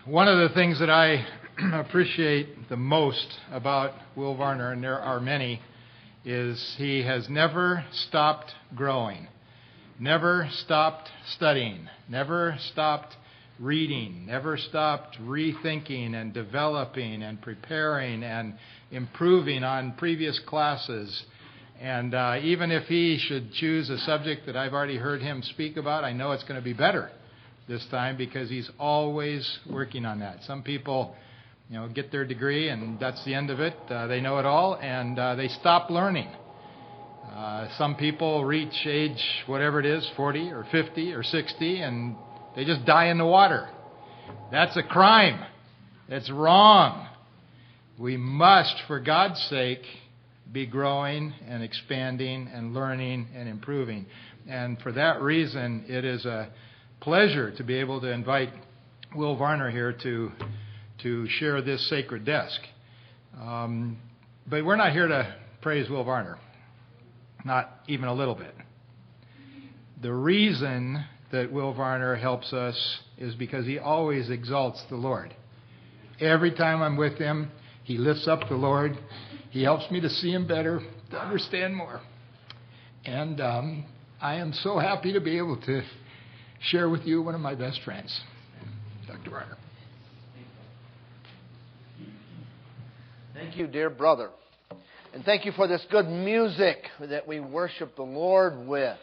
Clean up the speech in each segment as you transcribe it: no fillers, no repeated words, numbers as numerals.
One of the things that I appreciate the most about Will Varner, and there are many, is he has never stopped growing, never stopped studying, never stopped reading, never stopped rethinking and developing and preparing and improving on previous classes. And even if he should choose a subject that I've already heard him speak about, I know it's going to be better this time because he's always working on that. Some people, get their degree and that's the end of it. They know it all and they stop learning. Some people reach age, whatever it is, 40 or 50 or 60, and they just die in the water. That's a crime. It's wrong. We must, for God's sake, be growing and expanding and learning and improving. And for that reason, it is a pleasure to be able to invite Will Varner here to share this sacred desk. But we're not here to praise Will Varner. Not even a little bit. The reason that Will Varner helps us is because he always exalts the Lord. Every time I'm with him, he lifts up the Lord. He helps me to see him better, to understand more. And I am so happy to be able to share with you one of my best friends, Dr. Varner. Thank you, dear brother. And thank you for this good music that we worship the Lord with.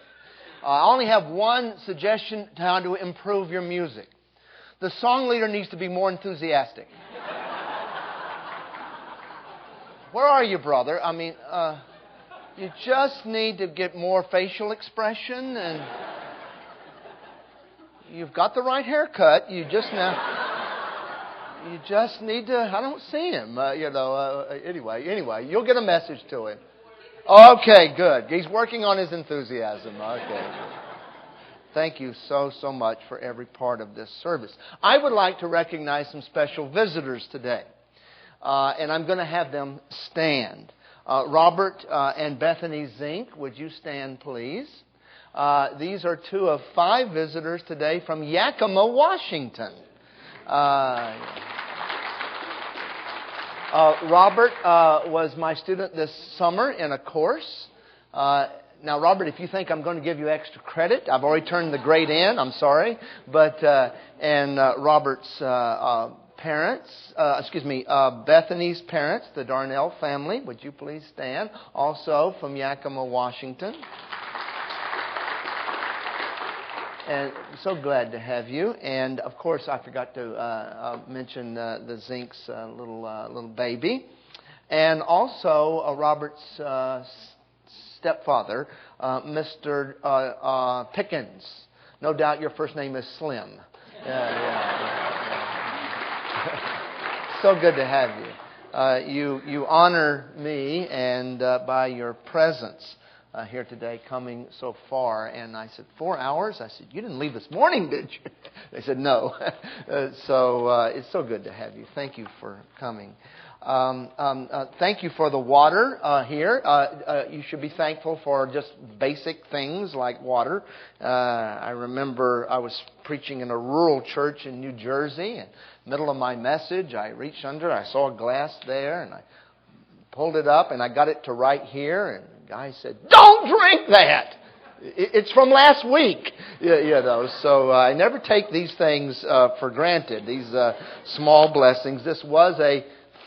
I only have one suggestion to how to improve your music. The song leader needs to be more enthusiastic. Where are you, brother? I mean, you just need to get more facial expression, and you've got the right haircut. You just need to. I don't see him. Anyway, you'll get a message to him. Okay, good. He's working on his enthusiasm. Okay. Thank you so much for every part of this service. I would like to recognize some special visitors today. And I'm going to have them stand. Robert and Bethany Zink, would you stand, please? These are two of 5 visitors today from Yakima, Washington. Robert was my student this summer in a course. Now, Robert, if you think I'm going to give you extra credit, I've already turned the grade in. I'm sorry. But Robert's parents, Bethany's parents, the Darnell family, would you please stand? Also from Yakima, Washington. And so glad to have you. And of course, I forgot to mention the Zink's little baby, and also Robert's stepfather, Mr. Pickens. No doubt your first name is Slim. So good to have you. You honor me and by your presence here today, coming so far. And I said, 4 hours? I said, you didn't leave this morning, did you? They said, no. So it's so good to have you. Thank you for coming. Thank you for the water here. You should be thankful for just basic things like water. I remember I was preaching in a rural church in New Jersey, and middle of my message, I reached under, I saw a glass there, and I pulled it up, and I got it to right here, and the guy said, "Don't drink that! It's from last week." So I never take these things for granted, these small blessings. This was a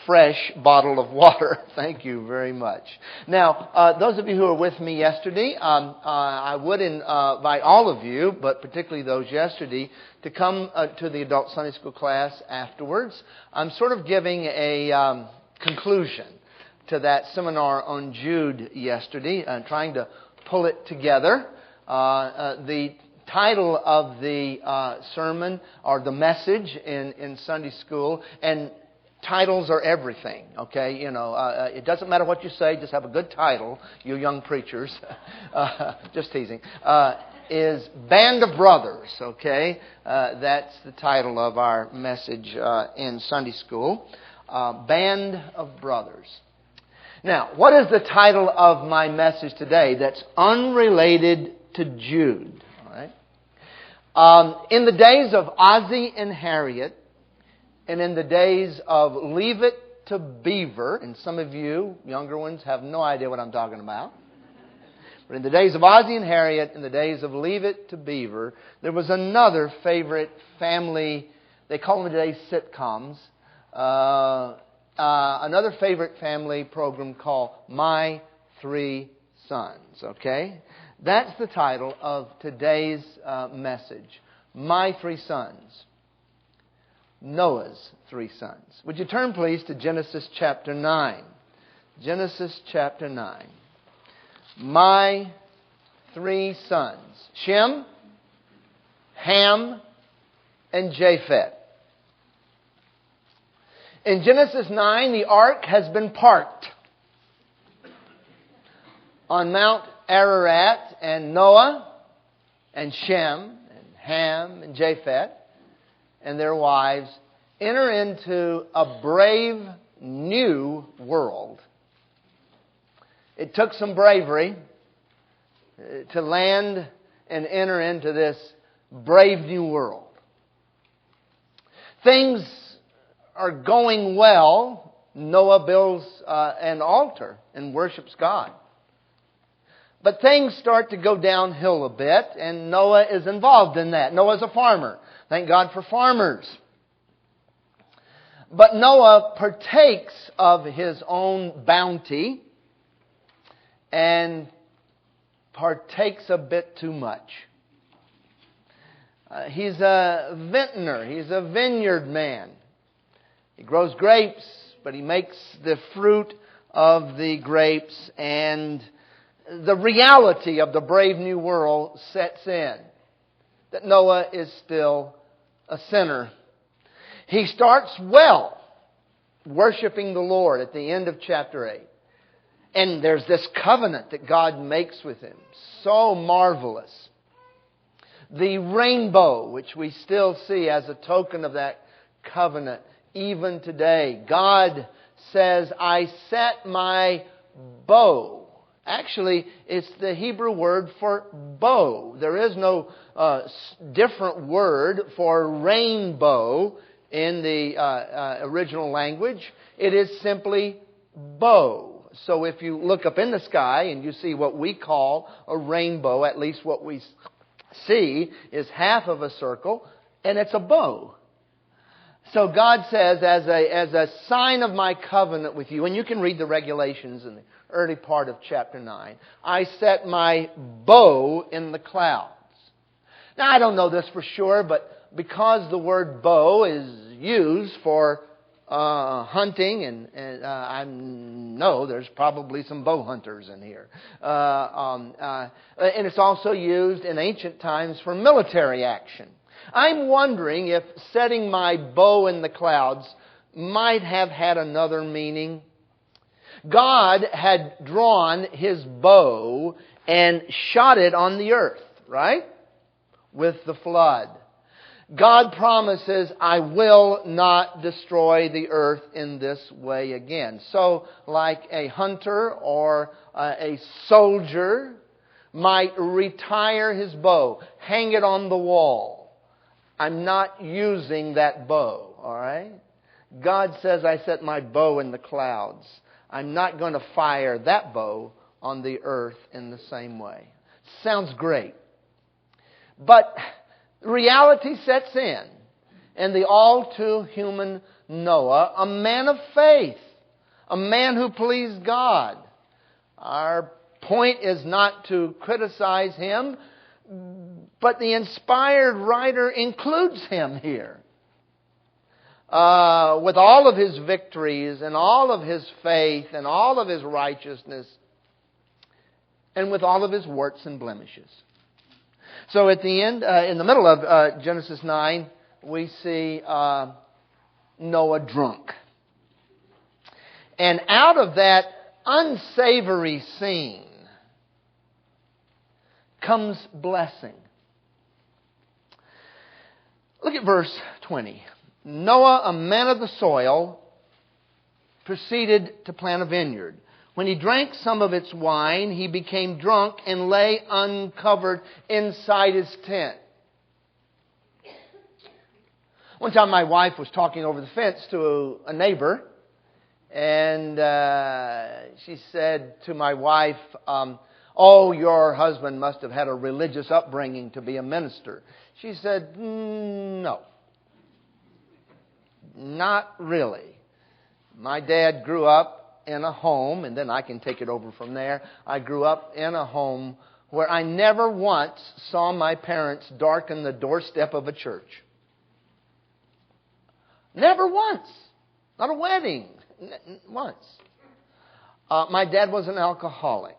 fresh bottle of water. Thank you very much. Now, those of you who were with me yesterday, I would invite all of you, but particularly those yesterday, to come to the adult Sunday school class afterwards. I'm sort of giving a conclusion to that seminar on Jude yesterday, trying to pull it together. The title of the sermon, or the message in Sunday school, and titles are everything, okay? It doesn't matter what you say, just have a good title, you young preachers. Just teasing. Is Band of Brothers, okay? That's the title of our message in Sunday school. Band of Brothers. Now, what is the title of my message today that's unrelated to Jude? All right. In the days of Ozzie and Harriet, and in the days of Leave It to Beaver, and some of you younger ones have no idea what I'm talking about. But in the days of Ozzie and Harriet, in the days of Leave It to Beaver, there was another favorite family, they call them today sitcoms, another favorite family program called My Three Sons. Okay? That's the title of today's message. My Three Sons. Noah's three sons. Would you turn, please, to Genesis chapter 9. Genesis chapter 9. My three sons. Shem, Ham, and Japheth. In Genesis 9, the ark has been parked on Mount Ararat, and Noah and Shem and Ham and Japheth and their wives enter into a brave new world. It took some bravery to land and enter into this brave new world. Things are going well. Noah builds an altar and worships God. But things start to go downhill a bit, and Noah is involved in that. Noah's a farmer. Thank God for farmers. But Noah partakes of his own bounty and partakes a bit too much. He's a vintner. He's a vineyard man. He grows grapes, but he makes the fruit of the grapes, and the reality of the brave new world sets in. That Noah is still a sinner. He starts well, worshiping the Lord at the end of chapter 8. And there's this covenant that God makes with him. So marvelous. The rainbow, which we still see as a token of that covenant even today. God says, I set my bow. Actually, it's the Hebrew word for bow. There is no different word for rainbow in the original language. It is simply bow. So if you look up in the sky and you see what we call a rainbow, at least what we see is half of a circle, and it's a bow. So God says, as a sign of my covenant with you, and you can read the regulations in the early part of chapter 9, I set my bow in the clouds. Now, I don't know this for sure, but because the word bow is used for hunting, and I know there's probably some bow hunters in here. And it's also used in ancient times for military action. I'm wondering if setting my bow in the clouds might have had another meaning. God had drawn His bow and shot it on the earth, right? With the flood. God promises, I will not destroy the earth in this way again. So, like a hunter or a soldier might retire his bow, hang it on the wall. I'm not using that bow, all right? God says, I set my bow in the clouds. I'm not going to fire that bow on the earth in the same way. Sounds great. But reality sets in. And the all-too-human Noah, a man of faith, a man who pleased God. Our point is not to criticize him, but the inspired writer includes him here. With all of his victories and all of his faith and all of his righteousness and with all of his warts and blemishes. So at the end, in the middle of Genesis 9, we see Noah drunk. And out of that unsavory scene comes blessing. Look at verse 20. Noah, a man of the soil, proceeded to plant a vineyard. When he drank some of its wine, he became drunk and lay uncovered inside his tent. One time my wife was talking over the fence to a neighbor, and she said to my wife, "Oh, your husband must have had a religious upbringing to be a minister." She said, "No, not really. My dad grew up in a home," and then I can take it over from there. "I grew up in a home where I never once saw my parents darken the doorstep of a church. Never once. Not a wedding. Once. My dad was an alcoholic.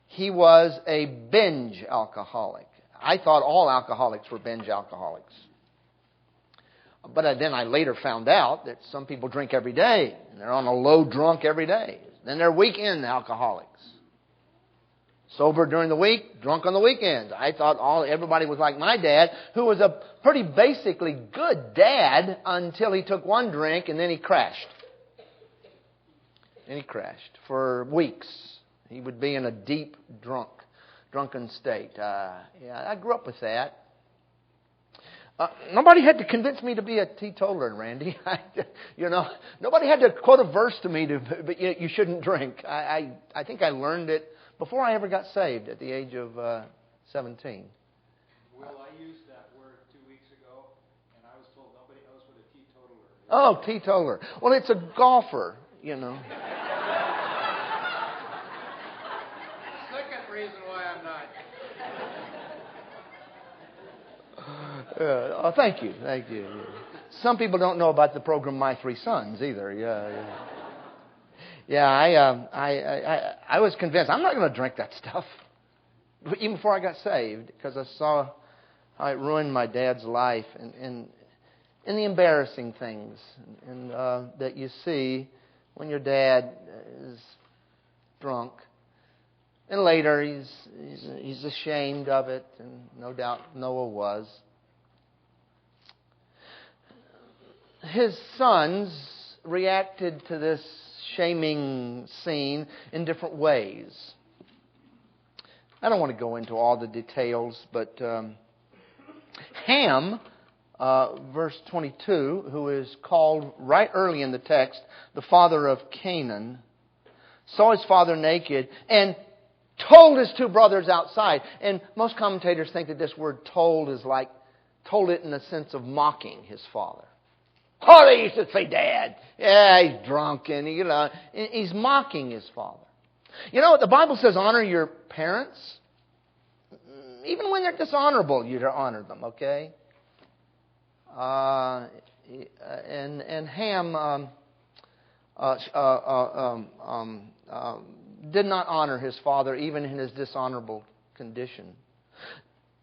He was a binge alcoholic. I thought all alcoholics were binge alcoholics. But then I later found out that some people drink every day, and they're on a low drunk every day. Then they're weekend alcoholics. Sober during the week, drunk on the weekends. I thought everybody was like my dad, who was a pretty basically good dad until he took one drink and then he crashed. And he crashed for weeks. He would be in a deep drunken state. I grew up with that. Nobody had to convince me to be a teetotaler, Randy. Nobody had to quote a verse to me but you shouldn't drink. I think I learned it before I ever got saved at the age of 17. Will, I used that word 2 weeks ago, and I was told nobody knows what a teetotaler is. Oh, teetotaler. Well, it's a golfer, Second reason why I'm not. Thank you. Some people don't know about the program My Three Sons either. Yeah, I was convinced I'm not going to drink that stuff. Even before I got saved, because I saw how it ruined my dad's life and the embarrassing things and that you see when your dad is drunk. And later he's ashamed of it, and no doubt Noah was. His sons reacted to this shaming scene in different ways. I don't want to go into all the details, but Ham, verse 22, who is called right early in the text the father of Canaan, saw his father naked and told his two brothers outside. And most commentators think that this word told is like told it in the sense of mocking his father. Oh, they used to say, "Dad, yeah, he's drunk," and he's mocking his father. The Bible says honor your parents. Even when they're dishonorable, you're to honor them, okay? And Ham did not honor his father even in his dishonorable condition.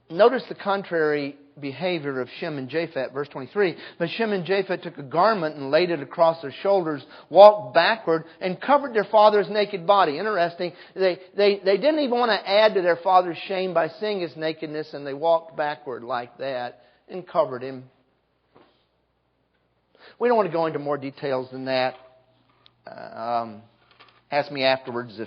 Notice the contrary behavior of Shem and Japheth, verse 23. But Shem and Japheth took a garment and laid it across their shoulders, walked backward, and covered their father's naked body. Interesting. They didn't even want to add to their father's shame by seeing his nakedness, and they walked backward like that and covered him. We don't want to go into more details than that. Ask me afterwards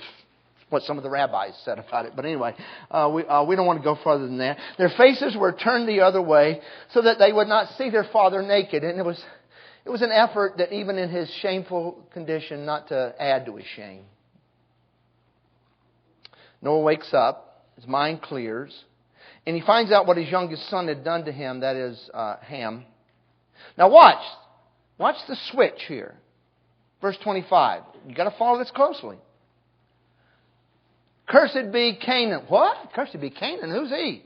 what some of the rabbis said about it. But anyway, we don't want to go further than that. Their faces were turned the other way so that they would not see their father naked. And it was an effort that even in his shameful condition not to add to his shame. Noah wakes up. His mind clears. And he finds out what his youngest son had done to him. That is Ham. Now watch. Watch the switch here. Verse 25. You've got to follow this closely. Cursed be Canaan. What? Cursed be Canaan? Who's he?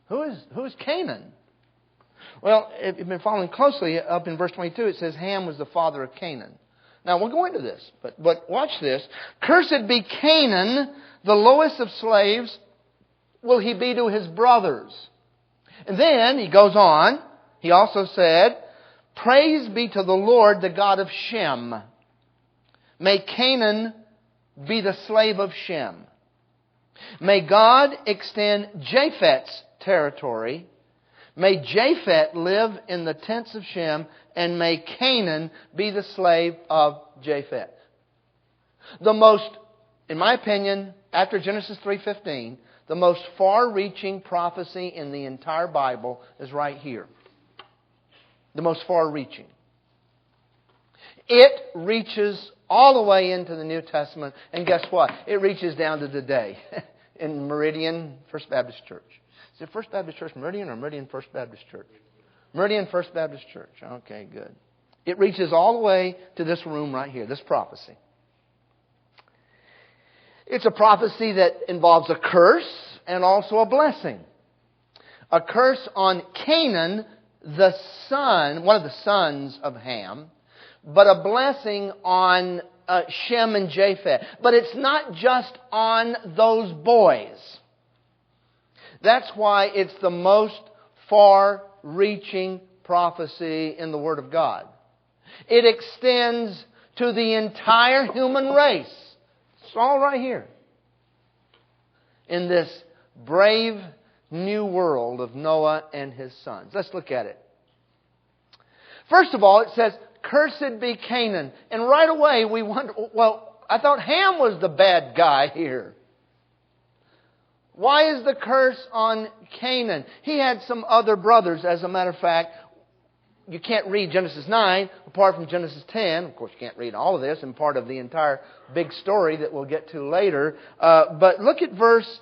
Who's Canaan? Well, if you've been following closely, up in verse 22, it says Ham was the father of Canaan. Now, we'll go into this, but watch this. Cursed be Canaan, the lowest of slaves, will he be to his brothers. And then, he goes on, he also said, Praise be to the Lord, the God of Shem. May Canaan be the slave of Shem. May God extend Japheth's territory. May Japheth live in the tents of Shem, and may Canaan be the slave of Japheth. The most, in my opinion, after Genesis 3:15, the most far-reaching prophecy in the entire Bible is right here. the most far-reaching. It reaches all the way into the New Testament, and guess what? It reaches down to today in Meridian First Baptist Church. Is it First Baptist Church Meridian or Meridian First Baptist Church? Meridian First Baptist Church. Okay, good. It reaches all the way to this room right here, this prophecy. It's a prophecy that involves a curse and also a blessing. A curse on Canaan, the son, one of the sons of Ham, but a blessing on Shem and Japheth. But it's not just on those boys. That's why it's the most far-reaching prophecy in the Word of God. It extends to the entire human race. It's all right here. In this brave new world of Noah and his sons. Let's look at it. First of all, it says, "Cursed be Canaan." And right away we wonder, well, I thought Ham was the bad guy here. Why is the curse on Canaan? He had some other brothers. As a matter of fact, you can't read Genesis 9 apart from Genesis 10. Of course, you can't read all of this and part of the entire big story that we'll get to later. But look at verse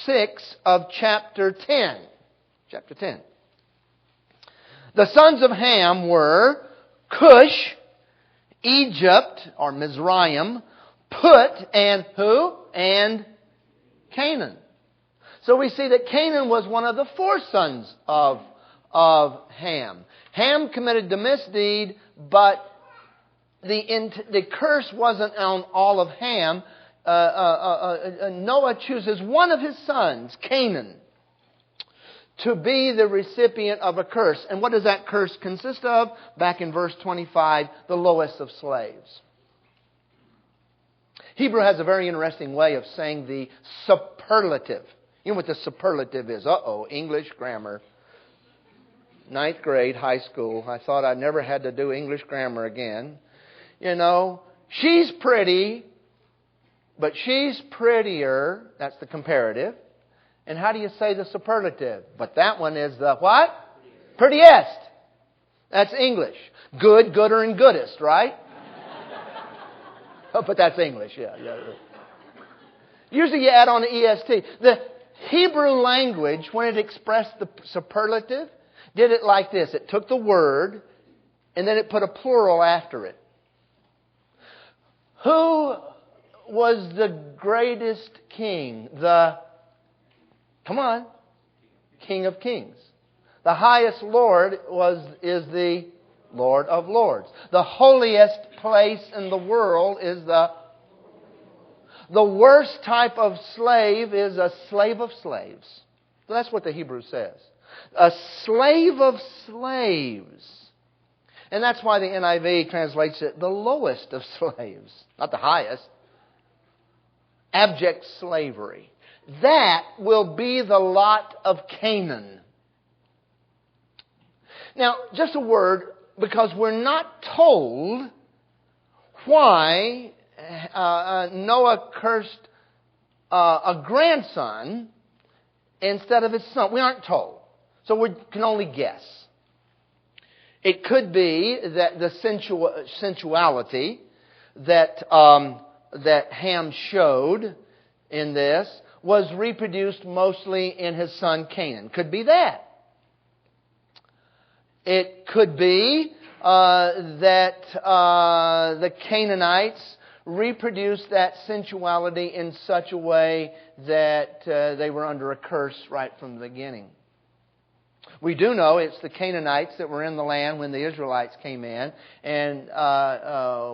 6 of chapter 10. Chapter 10. The sons of Ham were Cush, Egypt, or Mizraim, Put, and who? And Canaan. So we see that Canaan was one of the four sons of Ham. Ham committed the misdeed, but the curse wasn't on all of Ham. Noah chooses one of his sons, Canaan, to be the recipient of a curse. And what does that curse consist of? Back in verse 25, the lowest of slaves. Hebrew has a very interesting way of saying the superlative. You know what the superlative is? English grammar. 9th grade, high school. I thought I never had to do English grammar again. You know, she's pretty, but she's prettier. That's the comparative. And how do you say the superlative? But that one is the what? Prettiest. That's English. Good, gooder, and goodest, right? But that's English, yeah. Usually you add on the EST. The Hebrew language, when it expressed the superlative, did it like this. It took the word and then it put a plural after it. Who was the greatest king? King of kings. The highest Lord is the Lord of lords. The holiest place in the world is the worst type of slave is a slave of slaves. So that's what the Hebrew says. A slave of slaves. And that's why the NIV translates it the lowest of slaves. Not the highest. Abject slavery. That will be the lot of Canaan. Now, just a word, because we're not told why Noah cursed a grandson instead of his son. We aren't told. So we can only guess. It could be that the sensuality that Ham showed in this was reproduced mostly in his son Canaan. Could be that. It could be that the Canaanites reproduced that sensuality in such a way that they were under a curse right from the beginning. We do know it's the Canaanites that were in the land when the Israelites came in. And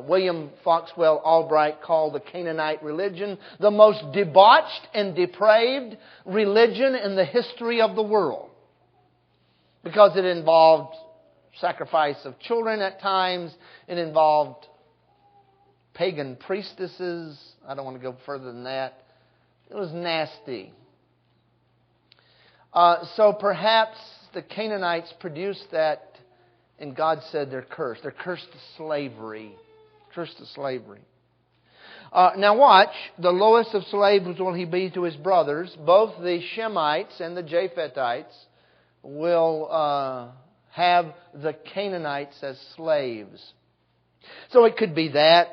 William Foxwell Albright called the Canaanite religion the most debauched and depraved religion in the history of the world. Because it involved sacrifice of children at times. It involved pagan priestesses. I don't want to go further than that. It was nasty. So perhaps the Canaanites produced that, and God said they're cursed. They're cursed to slavery. Cursed to slavery. Now watch. The lowest of slaves will he be to his brothers. Both the Shemites and the Japhethites will have the Canaanites as slaves. So it could be that.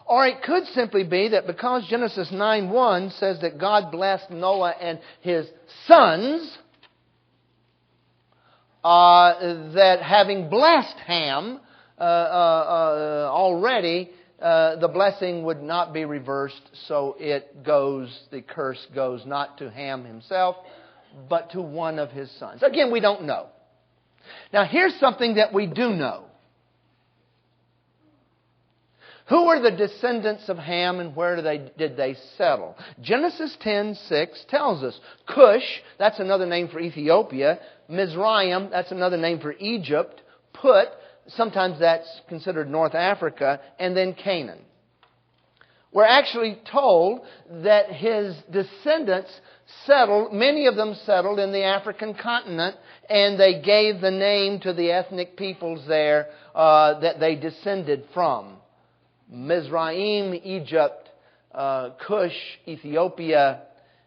Or it could simply be that because Genesis 9:1 says that God blessed Noah and his sons, that having blessed Ham already, the blessing would not be reversed, so the curse goes not to Ham himself, but to one of his sons. Again, we don't know. Now, here's something that we do know. Who were the descendants of Ham and where did they settle? Genesis 10:6 tells us Cush, that's another name for Ethiopia. Mizraim, that's another name for Egypt. Put, sometimes that's considered North Africa. And then Canaan. We're actually told that his descendants settled, many of them settled in the African continent, and they gave the name to the ethnic peoples there that they descended from. Mizraim, Egypt, Cush, Ethiopia,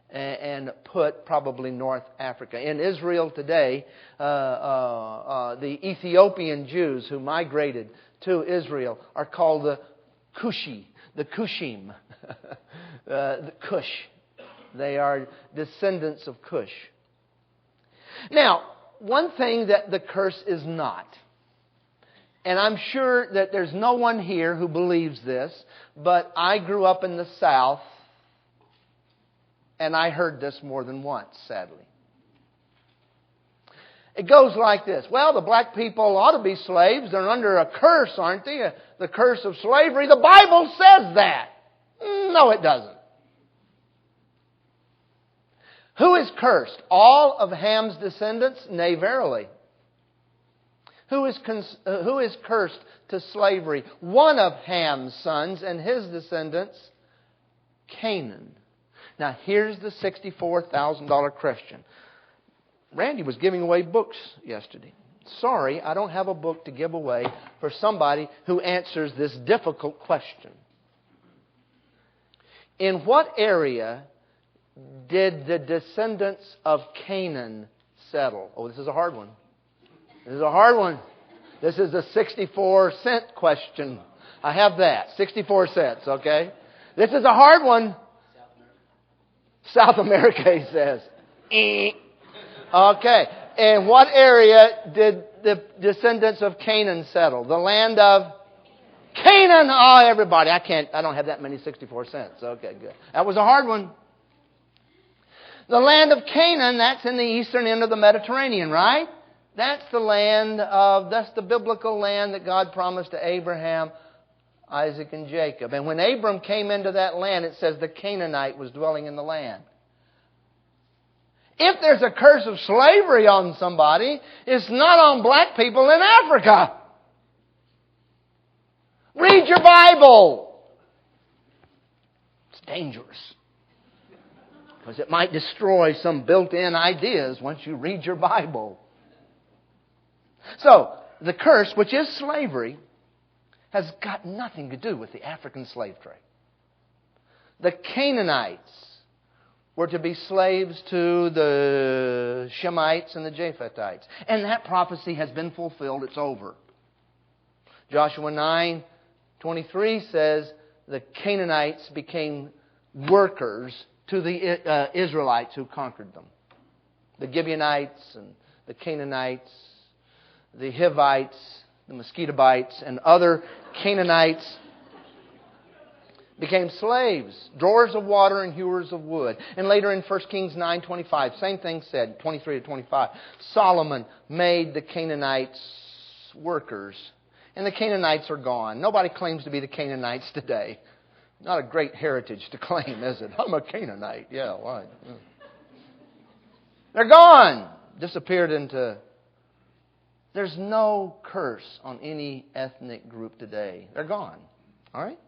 and Put, probably North Africa. In Israel today, the Ethiopian Jews who migrated to Israel are called the Cushim, the Cush. They are descendants of Cush. Now, one thing that the curse is not, and I'm sure that there's no one here who believes this, but I grew up in the South, and I heard this more than once, sadly. It goes like this. Well, the black people ought to be slaves. They're under a curse, aren't they? The curse of slavery. The Bible says that. No, it doesn't. Who is cursed? All of Ham's descendants? Nay, verily. Who is cursed to slavery? One of Ham's sons and his descendants, Canaan. Now, here's the $64,000 question. Randy was giving away books yesterday. Sorry, I don't have a book to give away for somebody who answers this difficult question. In what area did the descendants of Canaan settle? Oh, this is a hard one. This is a hard one. This is a 64-cent question. I have that. 64 cents, okay? This is a hard one. South America, he says. Okay. In what area did the descendants of Canaan settle? The land of Canaan. Oh, everybody. I don't have that many 64 cents. Okay, good. That was a hard one. The land of Canaan, that's in the eastern end of the Mediterranean, right? That's the biblical land that God promised to Abraham, Isaac, and Jacob. And when Abram came into that land, it says the Canaanite was dwelling in the land. If there's a curse of slavery on somebody, it's not on black people in Africa. Read your Bible. It's dangerous, because it might destroy some built-in ideas once you read your Bible. So, the curse, which is slavery, has got nothing to do with the African slave trade. The Canaanites were to be slaves to the Shemites and the Japhetites. And that prophecy has been fulfilled. It's over. Joshua 9:23 says the Canaanites became workers to the Israelites who conquered them. The Gibeonites and the Canaanites, the Hivites, the Mosquitobites, and other Canaanites became slaves, drawers of water and hewers of wood. And later in 1 Kings 9:25, same thing said, 23 to 25. Solomon made the Canaanites workers. And the Canaanites are gone. Nobody claims to be the Canaanites today. Not a great heritage to claim, is it? I'm a Canaanite. Yeah, why? They're gone. Disappeared into... There's no curse on any ethnic group today. They're gone. All right?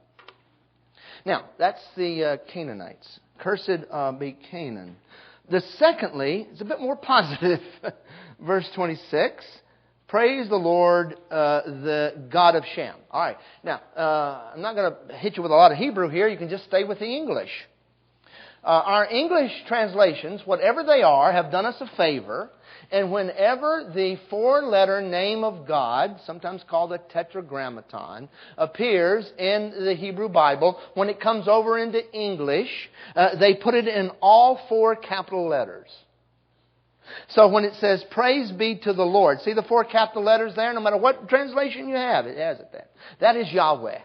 Now, that's the Canaanites. Cursed be Canaan. The secondly is a bit more positive. Verse 26. Praise the Lord, the God of Shem. All right. Now, I'm not going to hit you with a lot of Hebrew here. You can just stay with the English. Our English translations, whatever they are, have done us a favor. And whenever the four-letter name of God, sometimes called a tetragrammaton, appears in the Hebrew Bible, when it comes over into English, they put it in all four capital letters. So when it says, praise be to the Lord, see the four capital letters there? No matter what translation you have, it has it there. That is Yahweh.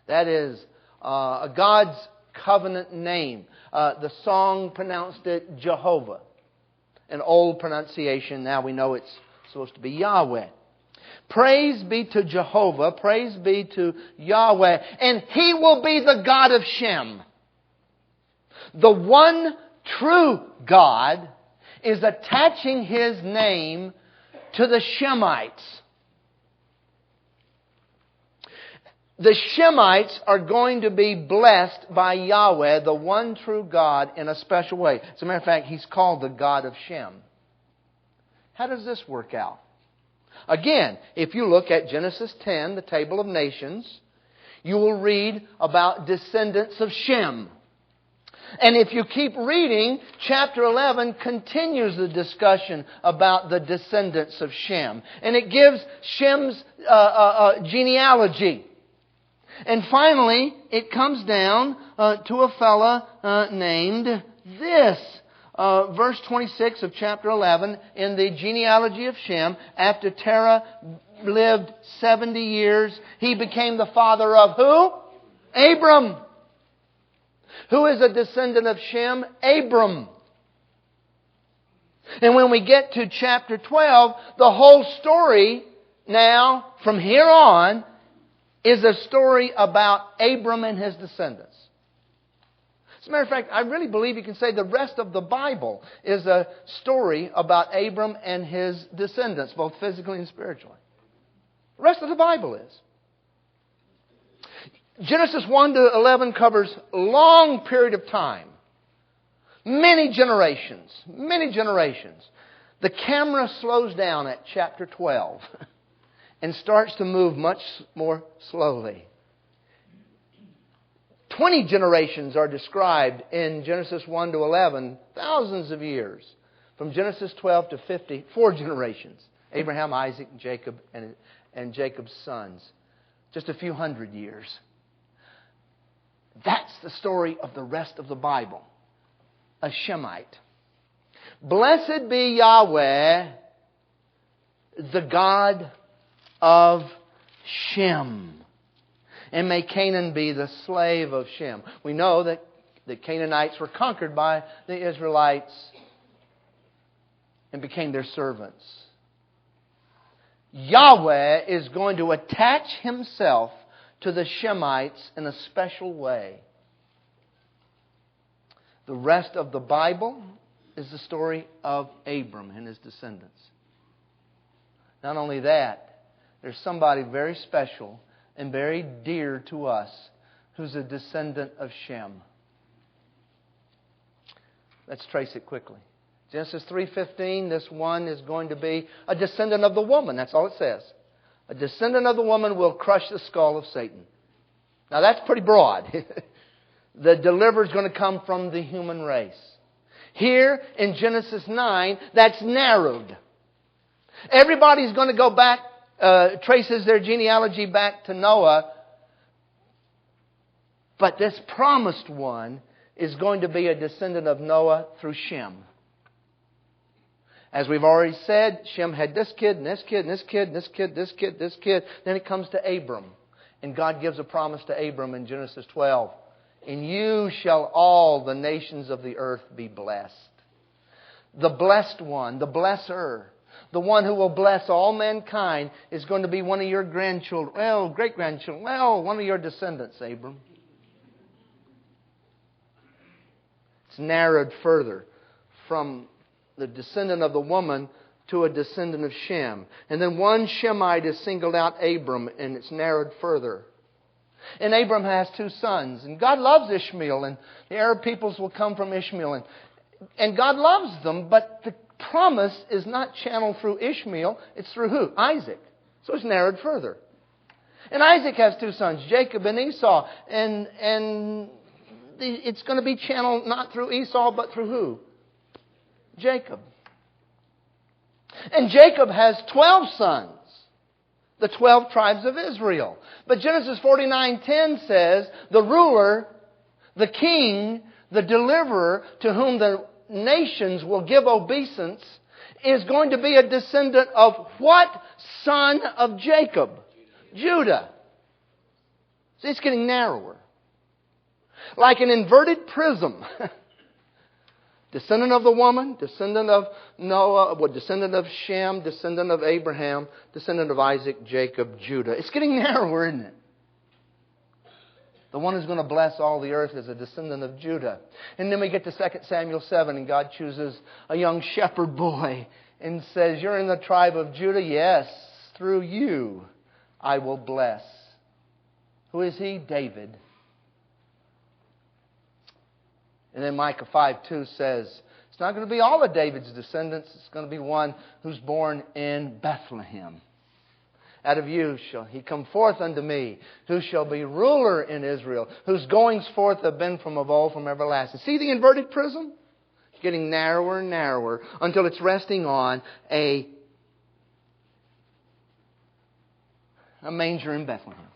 That is God's covenant name. The song pronounced it Jehovah. An old pronunciation. Now we know it's supposed to be Yahweh. Praise be to Jehovah. Praise be to Yahweh. And He will be the God of Shem. The one true God is attaching His name to the Shemites. The Shemites are going to be blessed by Yahweh, the one true God, in a special way. As a matter of fact, He's called the God of Shem. How does this work out? Again, if you look at Genesis 10, the Table of Nations, you will read about descendants of Shem. And if you keep reading, chapter 11 continues the discussion about the descendants of Shem. And it gives Shem's genealogy. And finally, it comes down to a fella named this. Verse 26 of chapter 11, in the genealogy of Shem, after Terah lived 70 years, he became the father of who? Abram. Who is a descendant of Shem? Abram. And when we get to chapter 12, the whole story now, from here on, is a story about Abram and his descendants. As a matter of fact, I really believe you can say the rest of the Bible is a story about Abram and his descendants, both physically and spiritually. The rest of the Bible is. Genesis 1 to 11 covers a long period of time. Many generations. Many generations. The camera slows down at chapter 12 and starts to move much more slowly. 20 generations are described in Genesis 1 to 11, thousands of years. From Genesis 12 to 50, 4 generations. Abraham, Isaac, Jacob, and Jacob's sons. Just a few hundred years. That's the story of the rest of the Bible. A Shemite. Blessed be Yahweh, the God of Shem. And may Canaan be the slave of Shem. We know that the Canaanites were conquered by the Israelites and became their servants. Yahweh is going to attach Himself to the Shemites in a special way. The rest of the Bible is the story of Abram and his descendants. Not only that, there's somebody very special and very dear to us who's a descendant of Shem. Let's trace it quickly. Genesis 3:15, this one is going to be a descendant of the woman. That's all it says. A descendant of the woman will crush the skull of Satan. Now that's pretty broad. The deliverer is going to come from the human race. Here in Genesis 9, that's narrowed. Everybody's going to go back, traces their genealogy back to Noah. But this promised one is going to be a descendant of Noah through Shem. As we've already said, Shem had this kid, and this kid, and this kid, and this kid, this kid, this kid. Then it comes to Abram. And God gives a promise to Abram in Genesis 12. In you shall all the nations of the earth be blessed. The blessed one, the blesser, the one who will bless all mankind is going to be one of your grandchildren. Well, great-grandchildren. Well, one of your descendants, Abram. It's narrowed further from the descendant of the woman to a descendant of Shem. And then one Shemite is singled out, Abram, and it's narrowed further. And Abram has 2 sons. And God loves Ishmael, and the Arab peoples will come from Ishmael. And God loves them, but the promise is not channeled through Ishmael. It's through who? Isaac. So it's narrowed further. And Isaac has 2 sons, Jacob and Esau. And it's going to be channeled not through Esau, but through who? Jacob. And Jacob has 12 sons, the 12 tribes of Israel. But Genesis 49:10 says, the ruler, the king, the deliverer, to whom the nations will give obeisance, is going to be a descendant of what son of Jacob? Judah. See, it's getting narrower. Like an inverted prism. Descendant of the woman, descendant of Noah, descendant of Shem, descendant of Abraham, descendant of Isaac, Jacob, Judah. It's getting narrower, isn't it? The one who's going to bless all the earth is a descendant of Judah. And then we get to 2 Samuel 7, and God chooses a young shepherd boy and says, you're in the tribe of Judah? Yes, through you I will bless. Who is he? David. And then Micah 5:2 says, it's not going to be all of David's descendants. It's going to be one who's born in Bethlehem. Out of you shall he come forth unto me, who shall be ruler in Israel, whose goings forth have been from of old, from everlasting. See the inverted prism? It's getting narrower and narrower until it's resting on a manger in Bethlehem.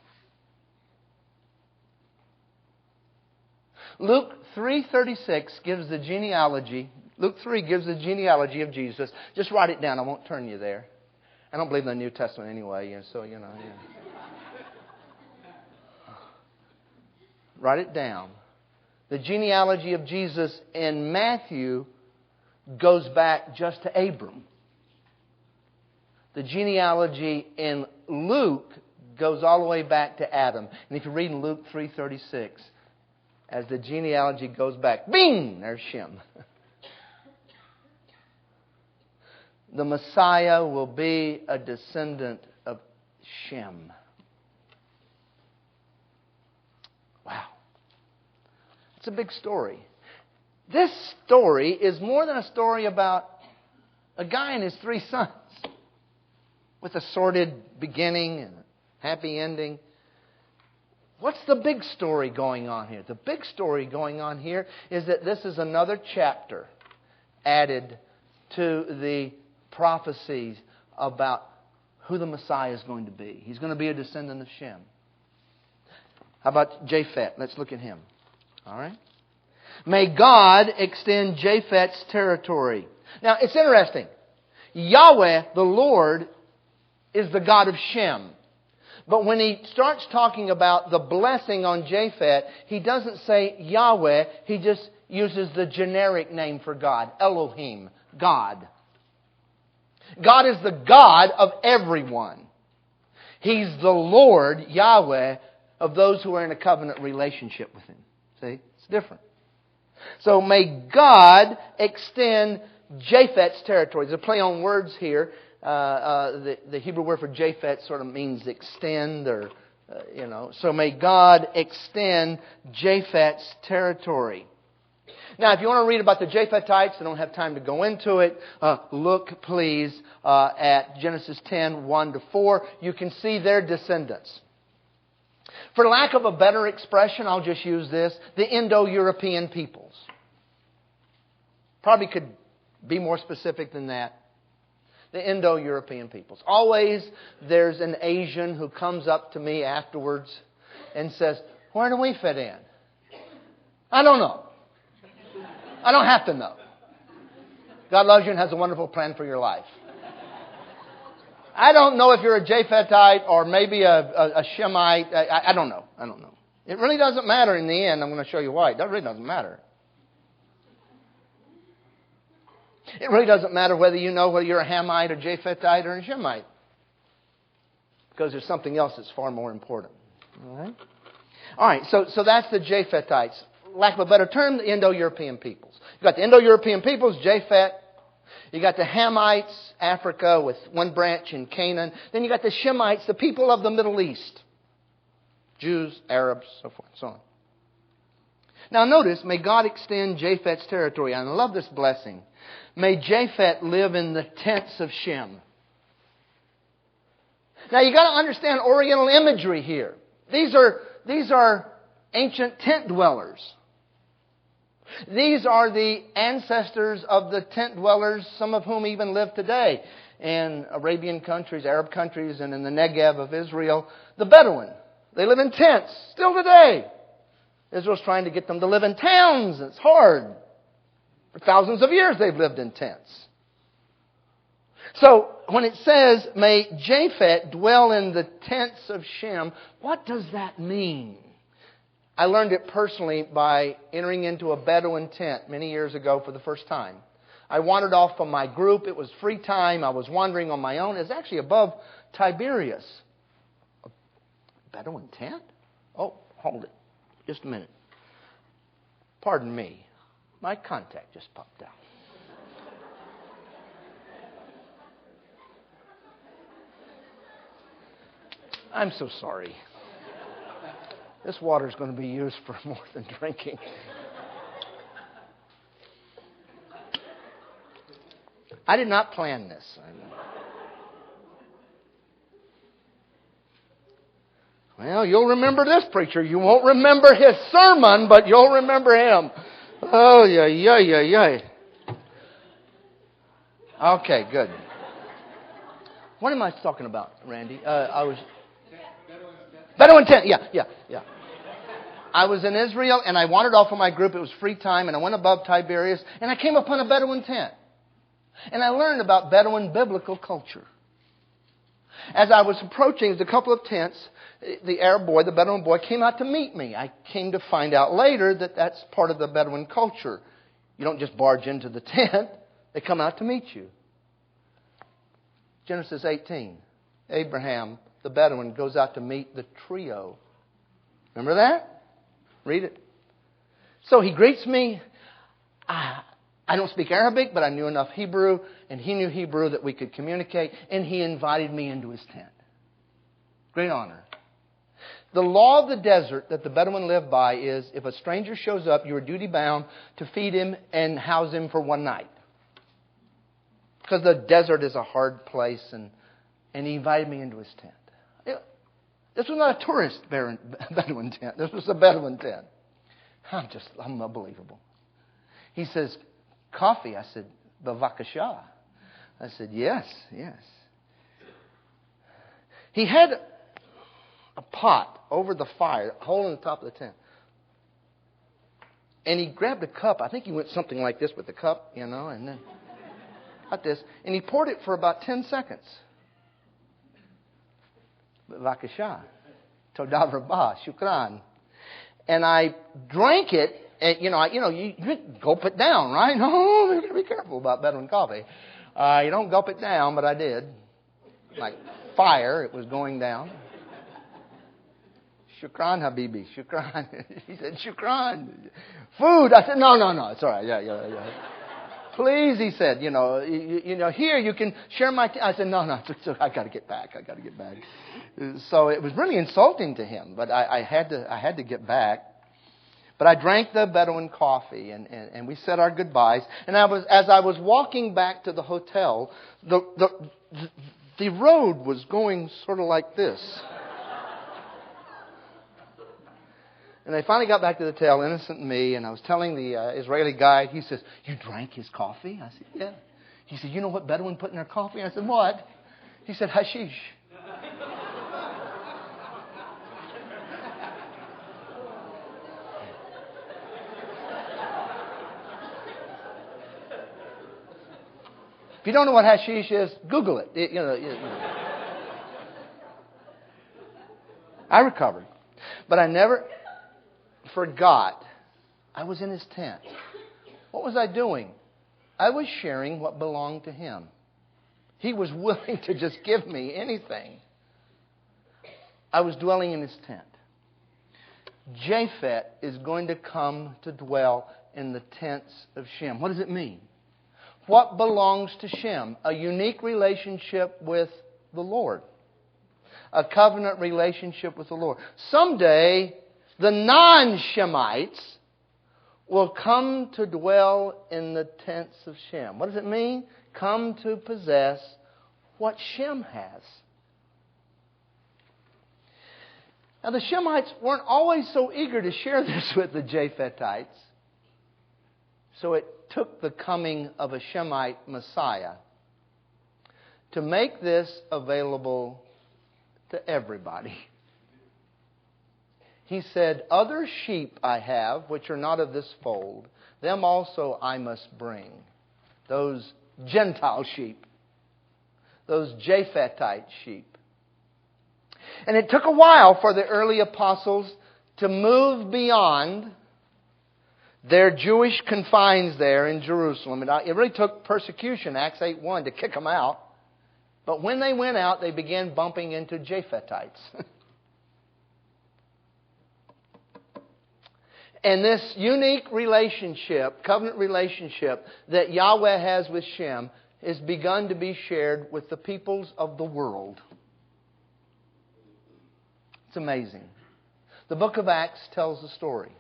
Luke 3:36 gives the genealogy. Luke 3 gives the genealogy of Jesus. Just write it down. I won't turn you there. I don't believe in the New Testament anyway, so you know. Yeah. Write it down. The genealogy of Jesus in Matthew goes back just to Abram. The genealogy in Luke goes all the way back to Adam. And if you read in Luke 3:36, as the genealogy goes back, bing, there's Shem. The Messiah will be a descendant of Shem. Wow. It's a big story. This story is more than a story about a guy and his 3 sons with a sordid beginning and a happy ending. What's the big story going on here? The big story going on here is that this is another chapter added to the prophecies about who the Messiah is going to be. He's going to be a descendant of Shem. How about Japhet? Let's look at him. All right. May God extend Japhet's territory. Now, it's interesting. Yahweh, the Lord, is the God of Shem. But when he starts talking about the blessing on Japhet, he doesn't say Yahweh. He just uses the generic name for God, Elohim, God. God is the God of everyone. He's the Lord, Yahweh, of those who are in a covenant relationship with Him. See? It's different. So may God extend Japhet's territory. There's a play on words here. The Hebrew word for Japhet sort of means extend or, So may God extend Japhet's territory. Now, if you want to read about the Japhetites, I don't have time to go into it. Look, please, at Genesis 10, 1-4. You can see their descendants. For lack of a better expression, I'll just use this. The Indo-European peoples. Probably could be more specific than that. The Indo-European peoples. Always there's an Asian who comes up to me afterwards and says, where do we fit in? I don't know. I don't have to know. God loves you and has a wonderful plan for your life. I don't know if you're a Japhethite or maybe a Shemite. I don't know. I don't know. It really doesn't matter in the end. I'm going to show you why. That really doesn't matter. It really doesn't matter whether you know whether you're a Hamite, a Japhethite, or a Shemite. Because there's something else that's far more important. All right, so that's the Japhethites. Lack of a better term, the Indo-European peoples. You've got the Indo-European peoples, Japhet. You got the Hamites, Africa, with one branch in Canaan. Then you got the Shemites, the people of the Middle East. Jews, Arabs, so forth, so on. Now notice, may God extend Japhet's territory. And I love this blessing. May Japhet live in the tents of Shem. Now you got to understand Oriental imagery here. These are ancient tent dwellers. These are the ancestors of the tent dwellers, some of whom even live today. in Arabian countries, Arab countries, and in the Negev of Israel, the Bedouin. They live in tents, still today. Israel's trying to get them to live in towns. It's hard. For thousands of years they've lived in tents. So, when it says, may Japheth dwell in the tents of Shem, what does that mean? I learned it personally by entering into a Bedouin tent many years ago for the first time. I wandered off from my group. It was free time. I was wandering on my own. It was actually above Tiberias. A Bedouin tent? Oh, hold it. Just a minute. Pardon me. My contact just popped out. I'm so sorry. This water is going to be used for more than drinking. I did not plan this. Well, you'll remember this preacher. You won't remember his sermon, but you'll remember him. Oh, yeah. Okay, good. What am I talking about, Randy? Bedouin tent. Yeah. I was in Israel, and I wandered off of my group. It was free time, and I went above Tiberias, and I came upon a Bedouin tent. And I learned about Bedouin biblical culture. As I was approaching a couple of tents, the Arab boy, the Bedouin boy, came out to meet me. I came to find out later that that's part of the Bedouin culture. You don't just barge into the tent. They come out to meet you. Genesis 18. Abraham, the Bedouin, goes out to meet the trio. Remember that? Read it. So he greets me. I don't speak Arabic, but I knew enough Hebrew, and he knew Hebrew that we could communicate, and he invited me into his tent. Great honor. The law of the desert that the Bedouin live by is if a stranger shows up, you are duty bound to feed him and house him for one night. Because the desert is a hard place, and he invited me into his tent. This was not a tourist Bedouin tent. This was a Bedouin tent. I'm unbelievable. He says, coffee. I said, bavakasha. I said, yes. He had a pot over the fire, a hole in the top of the tent. And he grabbed a cup. I think he went something like this with the cup, and then like this. And he poured it for about 10 seconds. Bavakasha. Toda rabah. Shukran. And I drank it. And, you gulp it down, right? Oh, you've got to be careful about Bedouin coffee. You don't gulp it down, but I did. Like fire, it was going down. Shukran, Habibi. Shukran. He said, Shukran. Food. I said, no. It's all right. Yeah. Please, he said, here you can share my... I said, no, I got to get back. So it was really insulting to him, but I had to get back. But I drank the Bedouin coffee, and we said our goodbyes. And as I was walking back to the hotel, the road was going sort of like this. And I finally got back to the hotel, innocent me, and I was telling the Israeli guide. He says, you drank his coffee? I said, yeah. He said, you know what Bedouin put in their coffee? I said, what? He said, hashish. If you don't know what hashish is, Google it. I recovered. But I never forgot I was in his tent. What was I doing? I was sharing what belonged to him. He was willing to just give me anything. I was dwelling in his tent. Japheth is going to come to dwell in the tents of Shem. What does it mean? What belongs to Shem? A unique relationship with the Lord. A covenant relationship with the Lord. Someday, the non-Shemites will come to dwell in the tents of Shem. What does it mean? Come to possess what Shem has. Now, the Shemites weren't always so eager to share this with the Japhethites. So it took the coming of a Shemite Messiah to make this available to everybody. He said, "Other sheep I have, which are not of this fold, them also I must bring." Those Gentile sheep. Those Japhetite sheep. And it took a while for the early apostles to move beyond their Jewish confines there in Jerusalem. It really took persecution, Acts 8:1, to kick them out. But when they went out, they began bumping into Japhetites. And this unique relationship, covenant relationship that Yahweh has with Shem is begun to be shared with the peoples of the world. It's amazing. The book of Acts tells the story.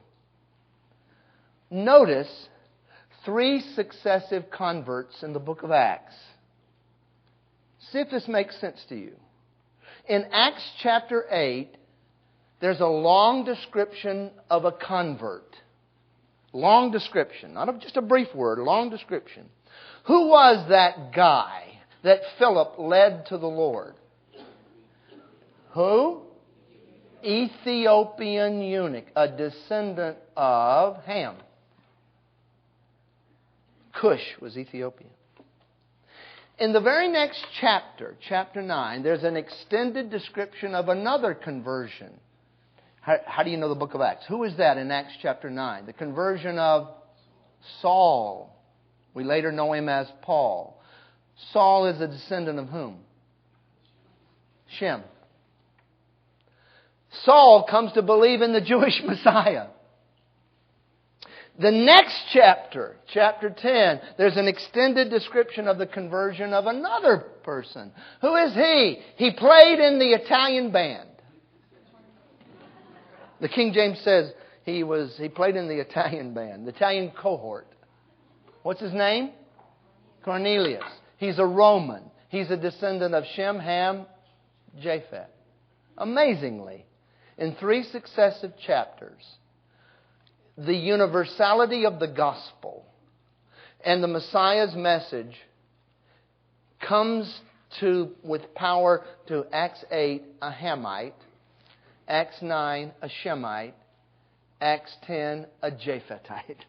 Notice 3 successive converts in the book of Acts. See if this makes sense to you. In Acts chapter 8, there's a long description of a convert. Long description. Not just a brief word, a long description. Who was that guy that Philip led to the Lord? Who? Ethiopian eunuch, a descendant of Ham. Cush was Ethiopian. In the very next chapter, chapter 9, there's an extended description of another conversion. How do you know the book of Acts? Who is that in Acts chapter 9? The conversion of Saul. We later know him as Paul. Saul is a descendant of whom? Shem. Saul comes to believe in the Jewish Messiah. The next chapter, chapter 10, there's an extended description of the conversion of another person. Who is he? He played in the Italian band. The King James says he played in the Italian band, the Italian cohort. What's his name? Cornelius. He's a Roman. He's a descendant of Shem, Ham, Japheth. Amazingly, in 3 successive chapters, the universality of the gospel and the Messiah's message comes with power to Acts 8, a Hamite, Acts 9, a Shemite, Acts 10, a Japhethite.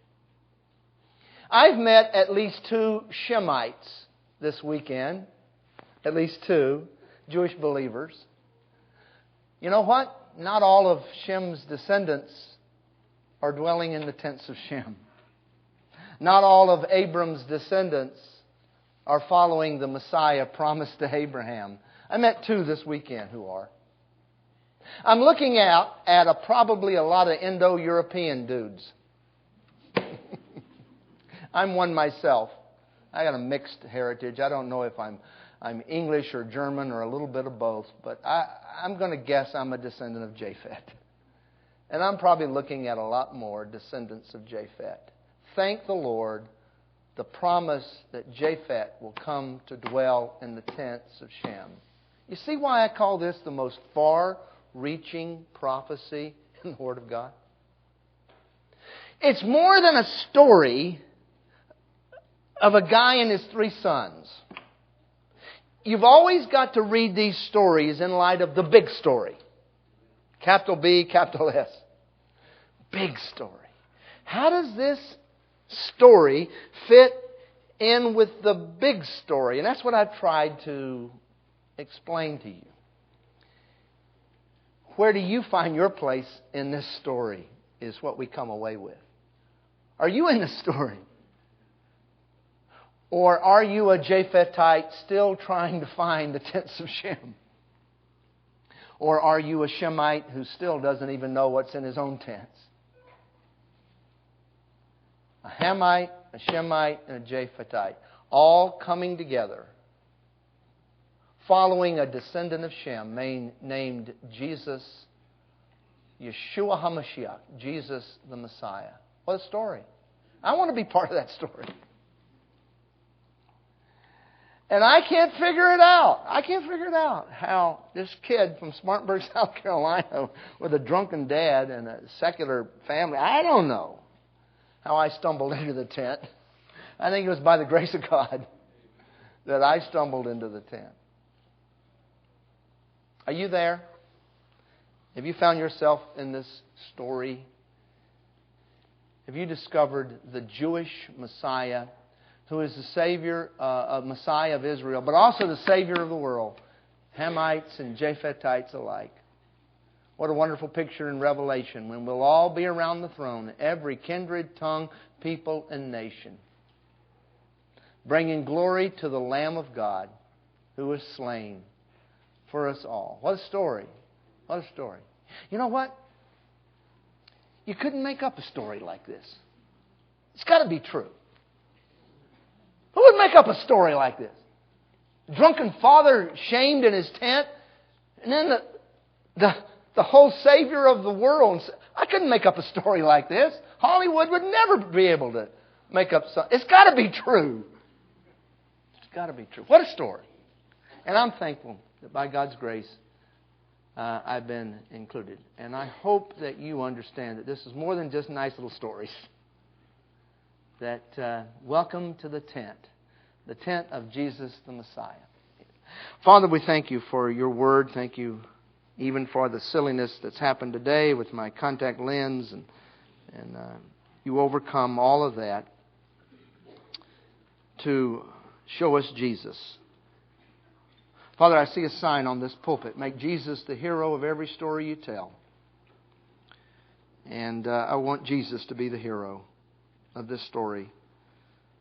I've met at least 2 Shemites this weekend. At least 2 Jewish believers. You know what? Not all of Shem's descendants are dwelling in the tents of Shem. Not all of Abram's descendants are following the Messiah promised to Abraham. I met 2 this weekend who are. I'm looking out at probably a lot of Indo-European dudes. I'm one myself. I got a mixed heritage. I don't know if I'm English or German or a little bit of both, but I'm going to guess I'm a descendant of Japheth. And I'm probably looking at a lot more descendants of Japheth. Thank the Lord, the promise that Japheth will come to dwell in the tents of Shem. You see why I call this the most far-reaching prophecy in the Word of God? It's more than a story of a guy and his 3 sons. You've always got to read these stories in light of the big story. Capital B, capital S. Big story. How does this story fit in with the big story? And that's what I've tried to explain to you. Where do you find your place in this story is what we come away with. Are you in the story? Or are you a Japhethite still trying to find the tents of Shem? Or are you a Shemite who still doesn't even know what's in his own tents? A Hamite, a Shemite, and a Japhethite, all coming together, following a descendant of Shem named Jesus, Yeshua HaMashiach, Jesus the Messiah. What a story. I want to be part of that story. And I can't figure it out. I can't figure it out how this kid from Spartanburg, South Carolina, with a drunken dad and a secular family, I don't know how I stumbled into the tent. I think it was by the grace of God that I stumbled into the tent. Are you there? Have you found yourself in this story? Have you discovered the Jewish Messiah, who is the Savior, Messiah of Israel, but also the Savior of the world, Hamites and Japhethites alike? What a wonderful picture in Revelation, when we'll all be around the throne, every kindred, tongue, people, and nation, bringing glory to the Lamb of God, who was slain for us all. What a story. What a story. You know what? You couldn't make up a story like this. It's got to be true. Who would make up a story like this? Drunken father shamed in his tent, and then the whole Savior of the world. I couldn't make up a story like this. Hollywood would never be able to make up something. It's got to be true. It's got to be true. What a story. And I'm thankful that by God's grace, I've been included. And I hope that you understand that this is more than just nice little stories. That welcome to the tent of Jesus the Messiah. Father, we thank you for your word. Thank you even for the silliness that's happened today with my contact lens. And you overcome all of that to show us Jesus. Father, I see a sign on this pulpit. Make Jesus the hero of every story you tell. And I want Jesus to be the hero of this story.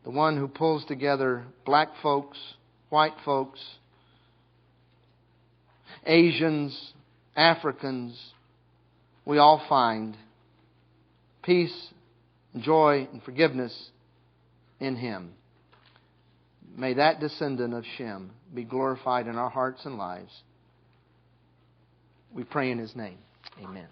The one who pulls together black folks, white folks, Asians, Africans. We all find peace, joy, and forgiveness in Him. May that descendant of Shem be glorified in our hearts and lives. We pray in His name. Amen.